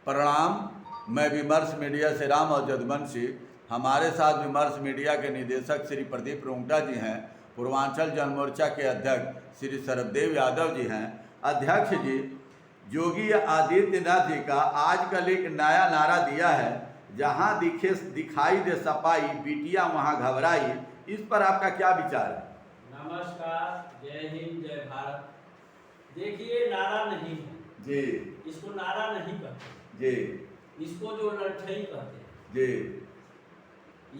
प्रणाम। मैं विमर्श मीडिया से राम और जदवंशी। हमारे साथ विमर्श मीडिया के निदेशक श्री प्रदीप रोंगटा जी हैं। पूर्वांचल जनमोर्चा के अध्यक्ष श्री शरददेव यादव जी हैं। अध्यक्ष जी, योगी आदित्यनाथ जी का आजकल एक नया नारा दिया है, जहां दिखाई दे सफाई, बिटिया वहां घबराई। इस पर आपका क्या विचार है? नमस्कार, जय हिंद, जय भारत। देखिए, नारा नहीं है जी, इसको नारा नहीं कहते जी, इसको जो लड़थई कहते हैं। जी,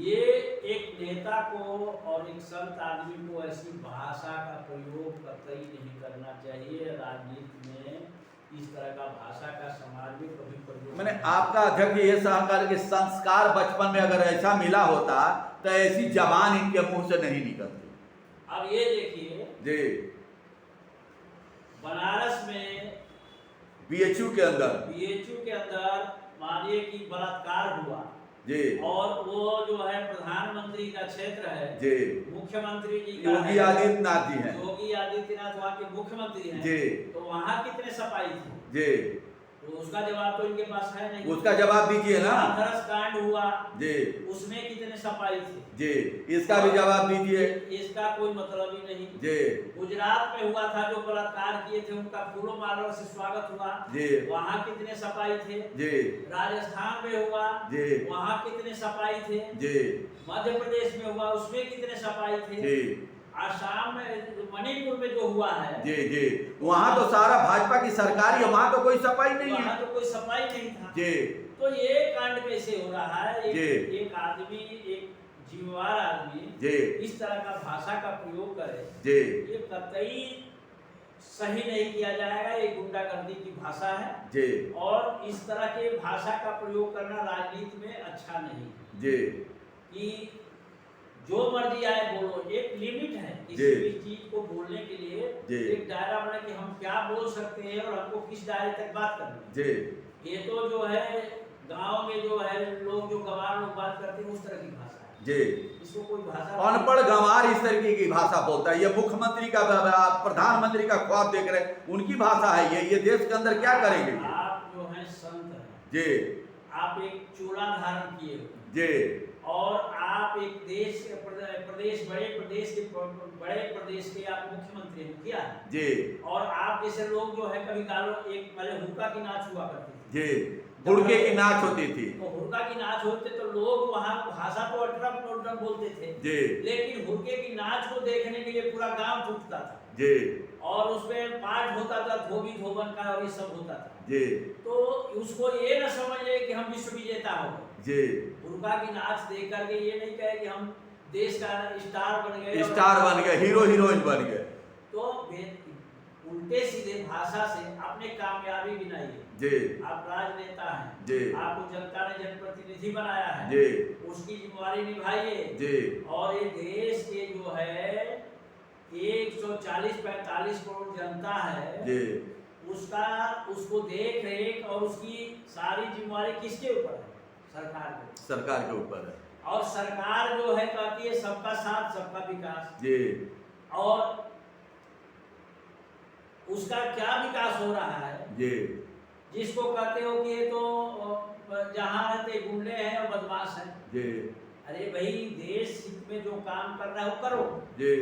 ये एक नेता को और एक संत आदमी को ऐसी भाषा का प्रयोग कतई नहीं करना चाहिए। राजनीति में इस तरह का भाषा का समाज में कभी प्रयोग मैंने आपका अध्यक्ष ये सहकार के संस्कार बचपन में अगर ऐसा मिला होता तो ऐसी जबान इनके मुंह से नहीं निकलती। अब ये देखिए, जी, बनारस में बीएचयू के अंदर मानिए कि बलात्कार हुआ जी, और वो जो है प्रधानमंत्री का क्षेत्र है जी, मुख्यमंत्री जी का योगी आदित्यनाथ जी हैं। योगी आदित्यनाथ वहाँ के मुख्यमंत्री हैं जी, तो वहाँ कितने सफाई थे? जी, तो उसका जवाब तो इनके पास है नहीं। उसका जवाब दीजिए ना। हाथरस कांड हुआ जी, उसमें कितने सफाई थे? जी, इसका भी जवाब दीजिए। इसका कोई मतलब ही नहीं। जी, गुजरात में हुआ था, जो बलात्कार किए थे उनका फूलों मालों से स्वागत हुआ, जी, वहाँ कितने सफाई थे? जी, राजस्थान में हुआ, जी, वहाँ कितने सफाई थे? जी, मध्य प्रदेश में हुआ, उसमें कितने सफाई थे? जी, आसाम में, मणिपुर में जो हुआ है, जी, जी, वहाँ तो सारा भाजपा की सरकार है, वहाँ तो कोई सफाई नहीं है। वहाँ तो कोई सफाई नहीं था। जी, तो ये कांड कैसे हो रहा है? जी, एक आदमी, एक जिम्मेवार आदमी जी, इस तरह का भाषा का प्रयोग करे, जी, ये कतई सही नहीं किया जाएगा। ये गुंडागर्दी की भाषा है जी, और इस तरह के भाषा का प्रयोग करना राजनीति में अच्छा नहीं है। जी, कि जो मर्जी आए बोलो, एक लिमिट है किसी भी चीज को बोलने के लिए। एक दायरा बना कि हम क्या बोल सकते हैं और हमको किस दायरे तक बात करनी है। ये तो जो है गांव में जो है लोग, जो गंवार लोग बात करते हैं, उस तरह की भाषा है। जी, इसको कोई भाषा, अनपढ़ गंवार इस तरीके की भाषा बोलता है। ये मुख्यमंत्री का, प्रधानमंत्री का ख्वाब देख रहे हैं, उनकी भाषा है ये देश के अंदर क्या करेंगे? आप जो है संत हैं जी, आप एक चोला धारण किए हो जी, और आप एक बड़े प्रदेश के आप मुख्यमंत्री मुखिया हैं जी, और आप जैसे लोग जो है कभी गालो, एक पहले हुक्का की नाच हुआ करती थी। जी, हुड़के की नाच होती थी। तो हुक्का की नाच होते तो लोग वहाँ भाषा तो अटरम बोलते थे जी, लेकिन हुक्के की नाच को देखने के लिए पूरा गांव टूटता था। जी, और उसमें पाठ होता था, धोबी धोबन का, और ये सब होता था। जी, तो उसको ये न समझ ले कि हम विश्व विजेता हो गए। जी, हुक्का की नाच देख करके ये नहीं कहे कि हम देश का स्टार बन गए, हीरो हीरोइन बन गए। तो उल्टे सीधे भाषा से अपने कामयाबी गिनाइए। जी, आप राजनेता हैं, जी, आपको जनता ने जनप्रतिनिधि बनाया है, जी, उसकी जिम्मेवारी निभाइए। जी, और ये देश के जो है 140-45 करोड़ जनता है, जी, उसको देख रेख और उसकी सारी जिम्मेवारी किसके ऊपर है? सरकार के ऊपर है। और सरकार जो है कहती है सबका साथ सबका विकास। जी, और उसका क्या विकास हो रहा है? जी, जिसको कहते हो कि ये तो जहाँ रहते गुंडे हैं और बदमाश हैं। जी, अरे भाई, देश हित में जो काम करना है वो करो। जी,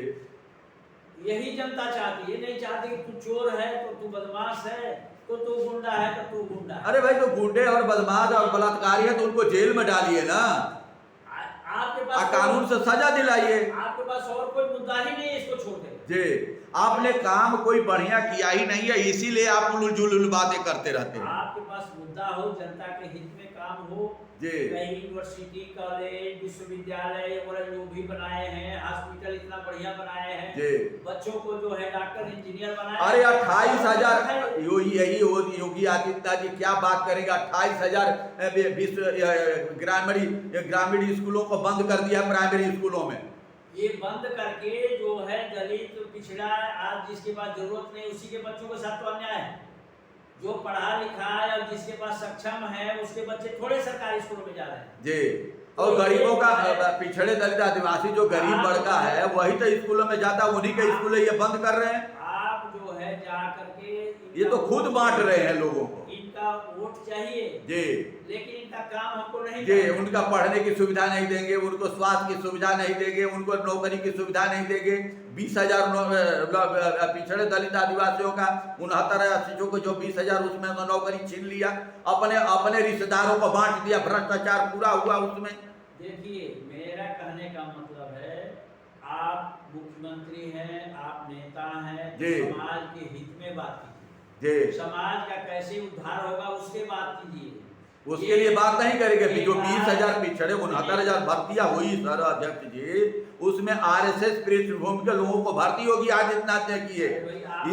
यही जनता चाहती है, नहीं चाहती कि तू चोर है तो तू बदमाश है, तो तू गुंडा है तो तू गुंडा है। अरे भाई, तो गुंडे और बदमाश और बलात्कारी है तो उनको जेल में डालिए ना। आपके पास कानून से सजा दिलाइए। आपके पास और कोई मुद्दा ही नहीं है इसको छोड़ के। जी, आपने काम कोई बढ़िया किया ही नहीं है, इसीलिए आप उलझुल बातें करते रहते हैं। आपके पास मुद्दा हो, जनता के हित में काम हो, जी, कई यूनिवर्सिटी, कॉलेज, विश्वविद्यालय और जो भी बनाए हैं, हॉस्पिटल इतना बढ़िया बनाए हैं, जी, बच्चों को जो है डॉक्टर इंजीनियर बनाए। अरे 28,000 योगी आदित्यनाथ जी क्या बात करेंगे? 28,000 ग्रामीण स्कूलों को बंद कर दिया, प्राइमरी स्कूलों में। ये बंद करके जो है दलित, पिछड़ा, आज जिसके पास जरूरत नहीं उसी के बच्चों के साथ तो अन्याय है। जो पढ़ा लिखा है और जिसके पास सक्षम है उसके बच्चे थोड़े सरकारी स्कूलों में जा रहे हैं। जी, और गरीबों का, पिछड़े दलित आदिवासी जो गरीब लड़का है वही तो स्कूलों में जाता है, उन्हीं के स्कूल ये बंद कर रहे हैं। आप जो है जा करके ये तो खुद बांट रहे हैं लोगों को। इनका इनका वोट चाहिए जी, लेकिन इनका काम हमको नहीं जी, करना। उनका पढ़ने की सुविधा नहीं देंगे, उनको स्वास्थ्य की सुविधा नहीं देंगे, उनको नौकरी की सुविधा नहीं देंगे। 20,000 पिछड़े दलित आदिवासियों का 69 को जो 20,000 उसमें तो नौकरी छीन लिया, अपने अपने रिश्तेदारों को बांट दिया, भ्रष्टाचार पूरा हुआ उसमें। देखिए, मेरा कहने का मतलब है, आप मुख्यमंत्री हैं, आप नेता हैं, जी, समाज के हित में बात कीजिए। जी, समाज का कैसे उद्धार होगा उसके बात कीजिए। उसके लिए बात नहीं करेंगे। जो 20,000 पिछड़े 69,000 भर्तियां हुई सर अध्यक्ष जी, उसमें आरएसएस पृष्ठभूमि के लोगों को भर्ती योगी आदित्यनाथ ने किए।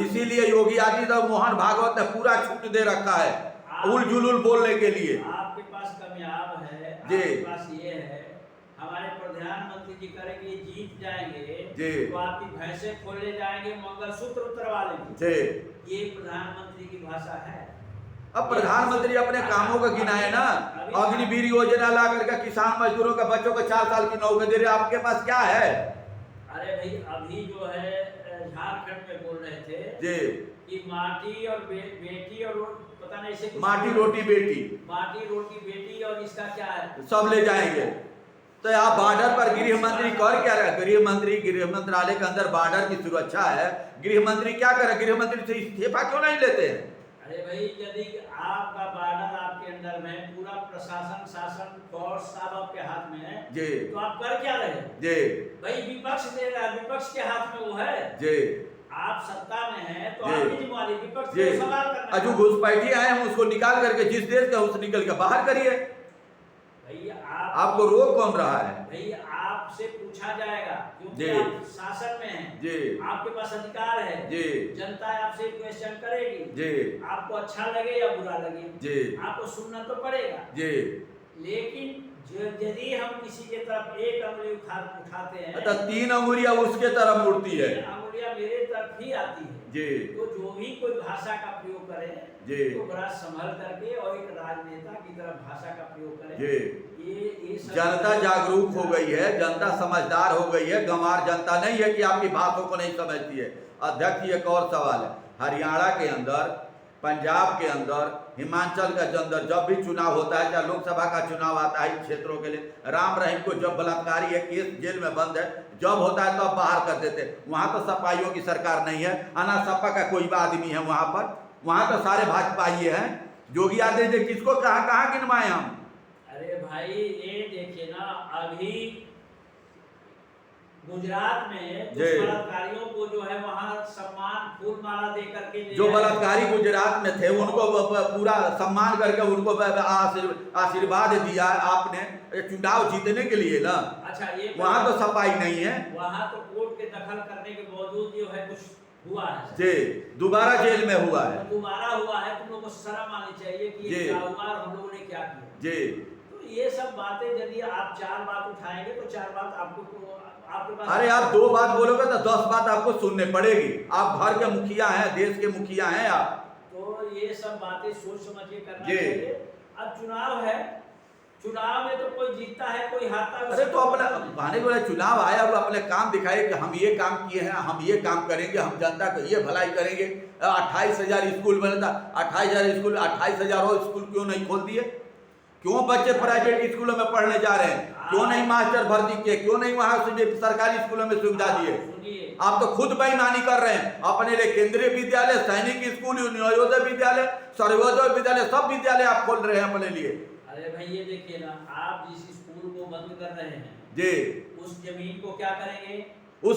इसीलिए योगी आदित्यनाथ मोहन भागवत ने पूरा छूट दे रखा है उल जुलूल बोलने के लिए। आपके पास कामयाब है, जी, आपके पास ये है, हमारे प्रधानमंत्री जी करेंगे, जीत जाएंगे जी, तो आपकी भैंसे खोले जाएंगे, मंगलसूत्र उतरवा लेंगे। जी, ये प्रधानमंत्री की भाषा है। अब प्रधानमंत्री अपने कामों को गिनाए ना। अग्निवीर योजना ला करके किसान मजदूरों के बच्चों को 4 साल की नौकरी दे रहे, आपके पास क्या है? अरे भाई, अभी जो है झारखंड में बोल रहे थे जी, कि माटी और बेटी और पता नहीं से माटी रोटी बेटी, माटी रोटी बेटी और इसका क्या है, सब ले जाएंगे। तो आप बॉर्डर पर गृह मंत्री कर क्या रहे? गृह मंत्रालय के अंदर बॉर्डर की सुरक्षा है, गृह मंत्री क्या करे? गृह मंत्री से इस्तीफा क्यों नहीं लेते हैं? अरे भाई, यदि आपका बॉर्डर आपके अंदर में, पूरा प्रशासन शासन फोर्स सब आपके हाथ में है जी, तो आप कर क्या रहे? जी, भाई विपक्ष दे रहा है, विपक्ष के हाथ में वो है। जी, आप सत्ता में हैं तो जी, आपकी जिम्मेवारी विपक्ष जी, को सवाल करना। जो घुसपैठी आए हैं उसको निकाल करके जिस देश का उससे निकल के बाहर करिए। भैया आपको रोक कौन रहा है? भैया आपसे पूछा जाएगा क्योंकि जी, आप शासन में हैं, जी, आपके पास अधिकार है, जी, जनता आपसे क्वेश्चन करेगी, जी, आपको अच्छा लगे या बुरा लगे, जी, आपको सुनना तो पड़ेगा। जी। लेकिन यदि हम किसी के तरफ एक अंगुली उठाते हैं तो 3 अंगुलियां उसके तरफ मुड़ती है। अंगुलियां मेरे तरफ ही आती है। जी, तो जो भी कोई भाषा का प्रयोग करे जी, तो बड़ा संभल करके और एक राजनेता की तरफ भाषा का प्रयोग करे। जी, ये सब जनता जागरूक हो गई है, जनता समझदार हो गई है, गंवार जनता नहीं है कि आपकी बातों को नहीं समझती है। अध्यक्ष, एक और सवाल है, हरियाणा के अंदर, पंजाब के अंदर, हिमाचल के अंदर जब भी चुनाव होता है, चाहे लोकसभा का चुनाव आता है इन क्षेत्रों के लिए, राम रहीम को जब बलात्कारी है, केस जेल में बंद है, जब होता है तब बाहर कर देते। वहां तो सपाइयों की सरकार नहीं है, आना सपा का कोई आदमी है वहां पर, वहां तो सारे भाजपाई हैं। योगी आदित्यनाथ किसको कहाँ कहाँ गिनवाए हम? अरे भाई, ये देखिए ना, अभी गुजरात में कुछ बलात्कारियों को जो है वहां सम्मान फूल माला दे करके, जो बलात्कारी गुजरात में थे उनको पूरा सम्मान करके उनको आशीर्वाद दिया आपने चुनाव जीतने के लिए ना। अच्छा, ये वहां तो सफाई नहीं है। वहां तो कोर्ट के दखल करने के बावजूद जो है कुछ हुआ है जी, दोबारा जेल में हुआ है, दोबारा हुआ है। तुम लोगों को शर्म आनी चाहिए कि ये क्या हुआ और हम लोगों ने क्या किया। जी, तो ये सब बातें यदि आप 4 बात उठाएंगे तो 4 बात आपको आपके पास, अरे आप 2 बात बोलोगे तो 10 बात आपको सुनने पड़ेगी। आप घर के मुखिया हैं, देश के मुखिया हैं आप। तो ये सब बातें सोच समझ के करना जी। चाहिए। अब चुनाव है, चुनाव में तो कोई जीतता है कोई हारता है। अरे तो अपना भाने वाला चुनाव आया वो अपने काम दिखाए कि हम ये काम किए हैं, हम ये काम करेंगे, हम जनता को ये भलाई करेंगे। 28,000 स्कूल बना था, 28,000 स्कूल, 28,000 और स्कूल क्यों नहीं खोल दिए? क्यों बच्चे प्राइवेट स्कूलों में पढ़ने जा रहे हैं? क्यों नहीं मास्टर भर्ती किए? क्यों नहीं वहां से सरकारी स्कूलों में सुविधा दिए? आप तो खुद बेईमानी कर रहे हैं। अपने लिए केंद्रीय विद्यालय, सैनिक स्कूल, नवोदय विद्यालय, सर्वोदय विद्यालय, सब विद्यालय आप खोल रहे हैं अपने लिए। अरे भाई, ये देखिए ना, आप जिस स्कूल को बंद कर रहे हैं जी, उस जमीन को क्या करेंगे? उस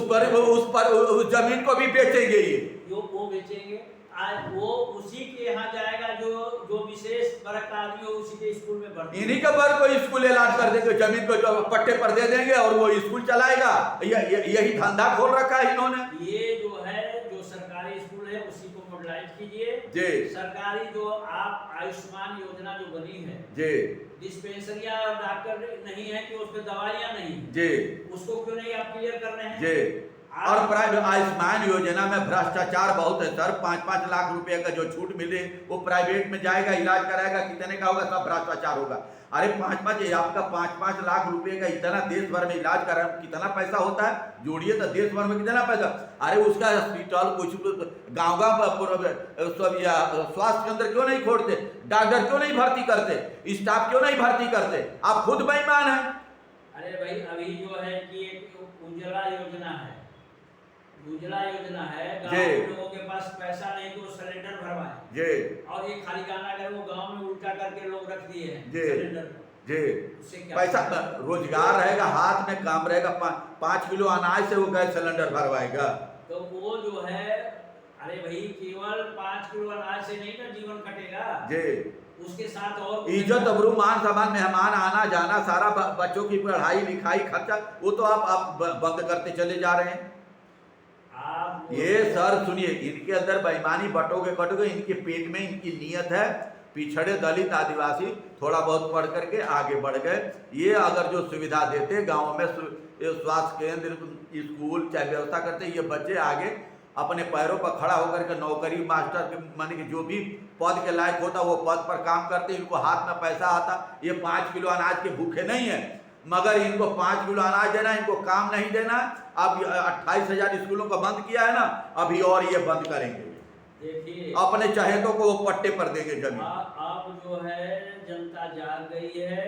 जमीन को भी बेचेंगे ये, जो वो बेचेंगे, आज वो उसी के यहाँ जाएगा जो विशेष वर्ग का आदमी हो, उसी के स्कूल में भर्ती। इन्हीं के वर्ग को स्कूल ऐलान कर देंगे, जमीन को पट्टे पर दे देंगे और वो स्कूल चलाएगा। यही धंधा खोल रखा है इन्होंने। ये जो है, जो सरकारी स्कूल है उसी को मॉडलाइज कीजिए। जी, सरकारी जो आप आयुष्मान योजना जो बनी है, जी, डिस्पेंसरियां और डॉक्टर नहीं है कि उसमें दवाइयां नहीं, जी, उसको क्यों नहीं आप क्लियर कर रहे हैं? जी, और प्राइवेट आयुष्मान योजना में भ्रष्टाचार बहुत है सर। 5-5 लाख रुपए का जो छूट मिले वो प्राइवेट में जाएगा, इलाज कराएगा, कितने का होगा? सब भ्रष्टाचार होगा। अरे 5-5 आपका 5-5 लाख रुपए का इतना देश भर में इलाज करा, कितना पैसा होता है? जोड़िए तो देश भर में कितना पैसा। अरे उसका हॉस्पिटल कुछ गाँव स्वास्थ्य केंद्र क्यों नहीं खोलते? डॉक्टर क्यों नहीं भर्ती करते? स्टाफ क्यों नहीं भर्ती करते? आप खुद बेईमान है। अरे भाई अभी जो है कि एक उज्ज्वला योजना है, उज्ज्वला योजना है, गांव के लोगों के पास पैसा नहीं तो सिलेंडर भरवाए जी, और ये खाली गाना अगर वो गांव में उल्टा करके लोग रख दिए हैं जी सिलेंडर जी। पैसा रोजगार रहेगा, हाथ में काम रहेगा, 5 किलो अनाज से वो गैस सिलेंडर भरवाएगा। तो वो जो है, अरे भाई केवल 5 किलो अनाज से नहीं ना जीवन कटेगा जी, उसके साथ और इज्जत अबरू मान सम्मान मेहमान आना जाना सारा बच्चों की पढ़ाई लिखाई खर्चा वो तो आप बंद करते चले जा रहे हैं। ये सर सुनिए, इनके अंदर बेईमानी बटोगे कटोगे, इनके पेट में इनकी नीयत है पिछड़े दलित आदिवासी थोड़ा बहुत पढ़ करके आगे बढ़ गए। ये अगर जो सुविधा देते गांव में स्वास्थ्य केंद्र स्कूल चाहे व्यवस्था करते, ये बच्चे आगे अपने पैरों पर खड़ा होकर के नौकरी मास्टर के माने कि जो भी पद के लायक होता वो पद पर काम करते, इनको हाथ में पैसा आता। ये 5 किलो अनाज के भूखे नहीं है, मगर इनको 5 किलो अनाज देना, इनको काम नहीं देना। अब 28,000 स्कूलों का बंद किया है ना, अभी और ये बंद करेंगे। देखिए अपने चहेतों को वो पट्टे पर देंगे जमीन। अब जो है जनता जाग गई है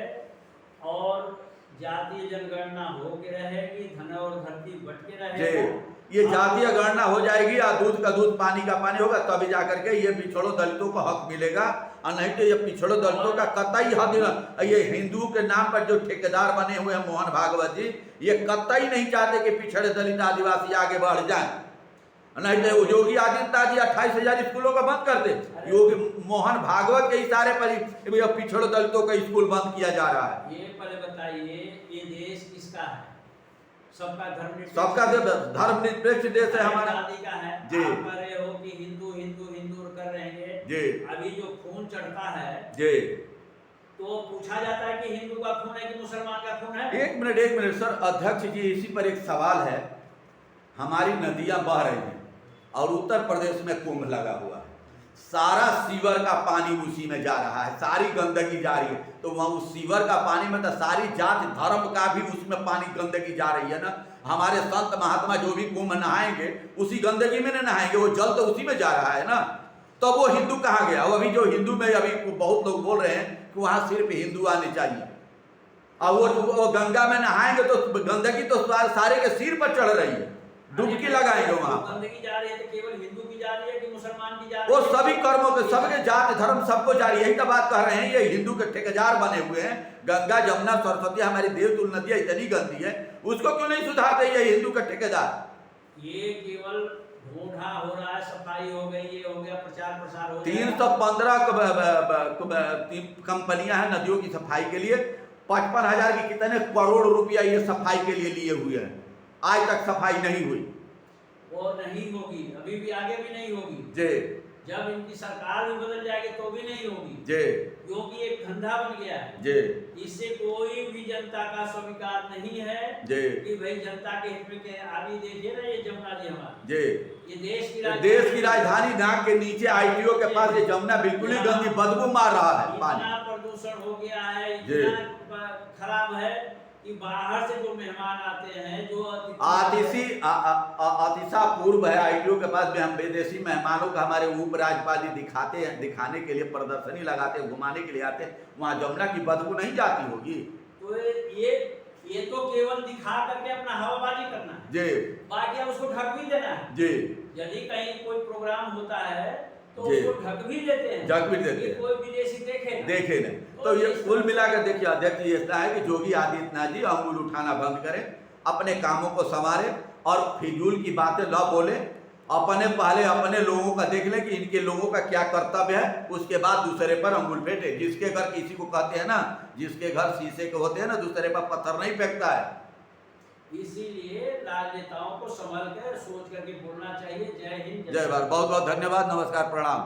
और जातीय जनगणना हो के रहेगी, धन और धरती बट के रहेगा। ये जातीय गणना हो जाएगी, दूध का दूध पानी का पानी होगा, तभी जाकर के ये पिछड़ों दलितों को हक मिलेगा। और नहीं तो ये पिछड़ों दलितों का कतई हक नहीं। ये हिंदू के नाम पर जो ठेकेदार बने हुए हैं मोहन भागवत जी, ये कतई नहीं चाहते कि पिछड़े दलित आदिवासी आगे बढ़ जाए। नहीं तो योगी आदित्यनाथ जी 28,000 स्कूलों का बंद कर दे। योगी मोहन भागवत के इशारे पर पिछड़ों दलितों का स्कूल बंद किया जा रहा है। ये पहले बताइए, ये देश किसका है? सबका धर्मनिरपेक्ष देश है हमारा का है जी। आप कह रहे हो कि हिंदू हिंदू हिंदू कर रहेंगे जी। अभी जो खून चढ़ता है जी, तो पूछा जाता है कि हिंदू का खून है कि मुसलमान का खून है? एक मिनट सर, अध्यक्ष जी इसी पर एक सवाल है। हमारी नदियां बह रही हैं और उत्तर प्रदेश में कुंभ लगा हुआ है, सारा सीवर का पानी उसी में जा रहा है, सारी गंदगी जा रही है। तो वहाँ उस सीवर का पानी में तो सारी जात धर्म का भी उसमें पानी गंदगी जा रही है ना। हमारे संत महात्मा जो भी कुंभ नहाएंगे उसी गंदगी में नहाएंगे, वो जल तो उसी में जा रहा है ना। तो वो हिंदू कहाँ गया? अभी जो हिंदू में अभी बहुत लोग बोल रहे हैं कि वहाँ सिर्फ हिंदू आने चाहिए, और वो गंगा में नहाएंगे तो गंदगी तो सारे के सिर पर चढ़ रही है, डुबकी लगाएंगे वहां। गंदगी जा रही है तो केवल हिंदू की जा रही है कि मुसलमान की जा रही है? वो सभी कर्मों के, सबके जात धर्म सबको जा रही है। यही तो बात कह रहे हैं, ये हिंदू के ठेकेदार बने हुए हैं। गंगा जमुना सरस्वती हमारी देवतुल्य नदियां इतनी गंदी है, उसको क्यों नहीं सुधारते ये हिंदू के ठेकेदार? ये केवल ढूंढा हो रहा है, सफाई हो गई, ये हो गया, प्रचार प्रसार हो गया। 315 कंपनियां हैं नदियों की सफाई के लिए, 55,000 की कितने करोड़ रुपया ये सफाई के लिए लिए हुए हैं। आज तक सफाई नहीं हुई, वो नहीं होगी, अभी भी आगे भी नहीं होगी जी। जब इनकी सरकार भी बदल जाएगी तो भी नहीं होगी जी, क्योंकि एक धंधा बन गया है जी। इससे कोई भी जनता का स्वीकार नहीं है जी कि भाई जनता के हित में के। अभी देखिए ना ये जमुना जी हमारा जी, ये देश की राजधानी नाक के नीचे आईटीओ के पास ये जमुना बिल्कुल ही गंदी बदबू मार रहा है। इतना प्रदूषण हो गया है, इतना खराब है कि बाहर से जो मेहमान आते हैं, जो अतिशा पूर्व है आईटीओ के पास भी, हम विदेशी मेहमानों का हमारे उपराज्यपाल जी दिखाते हैं, दिखाने के लिए प्रदर्शनी लगाते हैं, घुमाने के लिए आते हैं, वहाँ जमुना की बदबू नहीं जाती होगी? तो ये तो केवल दिखा करके अपना हवाबाजी करना है जी, बाकी उसको ढक भी देना है जी। यदि कहीं कोई प्रोग्राम होता है तो उसको ढक भी देते हैं, ढक भी देते हैं, कोई विदेशी देखे नहीं। तो ये कुल मिलाकर देखिए अध्यक्ष जी ऐसा है कि योगी आदित्यनाथ जी अंगुल उठाना बंद करें, अपने कामों को संवारे और फिजूल की बातें न बोले। पहले अपने लोगों का देख लें कि इनके लोगों का क्या कर्तव्य है, उसके बाद दूसरे पर अंगुल फेंटे। जिसके घर किसी को कहते हैं ना, जिसके घर शीशे के होते हैं ना, दूसरे पर पत्थर नहीं फेंकता है। इसीलिए राजनेताओं को संभल कर सोच करके बोलना चाहिए। जय हिंद, जय भारत। बहुत बहुत धन्यवाद, नमस्कार, प्रणाम।